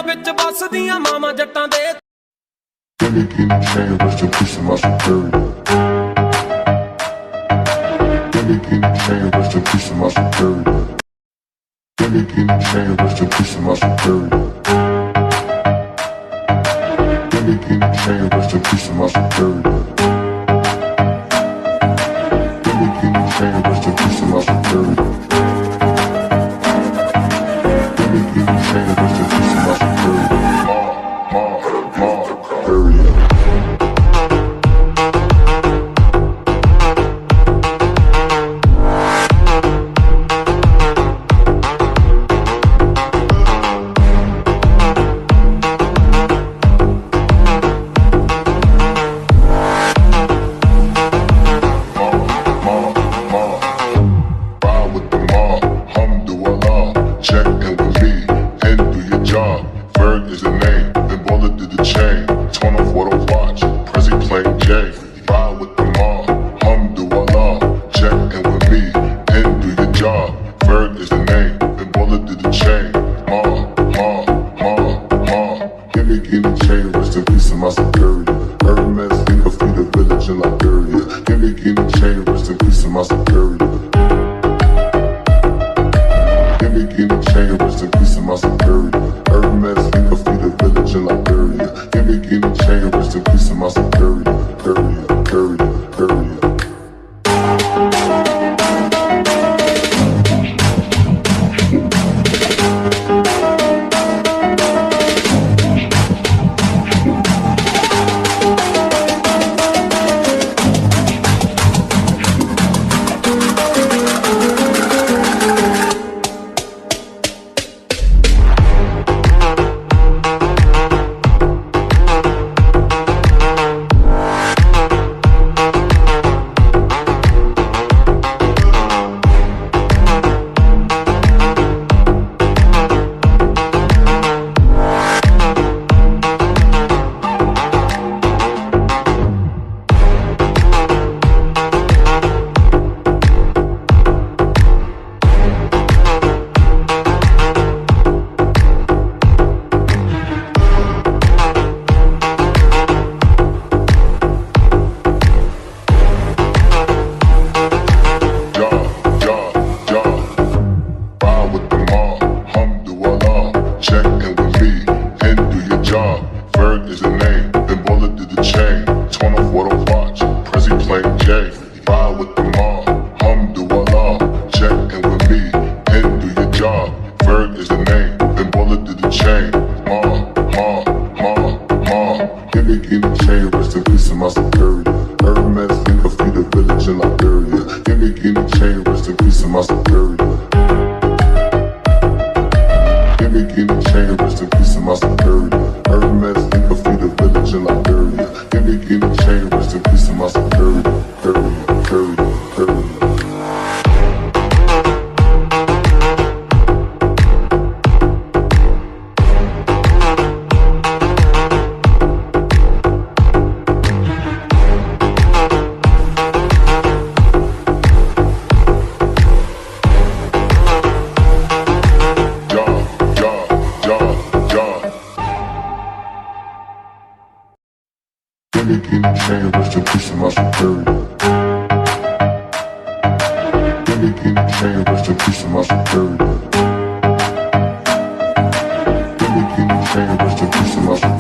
ਪਿੰਡਾਂ ਵਿੱਚ ਵੱਸਦੀਆਂ ਮਾਵਾਂ ਜੱਟਾਂ ਦੇ Give me the chain, rest in peace of my security. Give me the chain, rest in peace of my security. Give me the chain, rest in peace of my security. Give me the chain, rest in peace of my security. Give me the chain, rest in peace of my security. Give me the chain, rest in peace of my security. Period. Rest in peace of my